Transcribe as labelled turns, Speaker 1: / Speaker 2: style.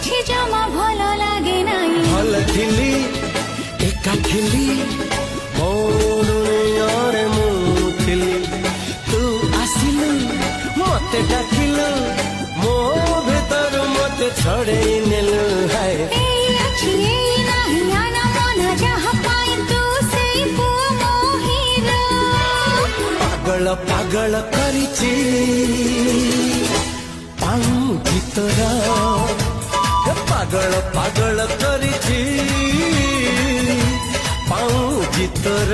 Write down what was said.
Speaker 1: କିଛି ଜମା ଭଲ ଲାଗେ ନାହିଁ।
Speaker 2: ଭଲ ଥିଲି ଏକା ଥିଲି ମୋ ଦୁନିଆରେ ମୁଁ ଥିଲି ତୁ ଆସିଲୁ ମତେ ଡାକିଲୁ ମୋ ଭିତରୁ ମତେ ଛଡେଇ ନେଲୁ ହାୟ
Speaker 1: ଏଇ ଅଛି ଏଇ ନାହିଁ ଆନା ମନା ଯାହା ପାଇଁ ତୁ ସେଇ ପୁଅ ମୋ ହିରୋ।
Speaker 2: ପାଗଳ ପାଗଳ କରିଛି ପାଉ ଭିତର ପାଗଳ ପାଗଳ କରିଛି ପାଉ ଭିତର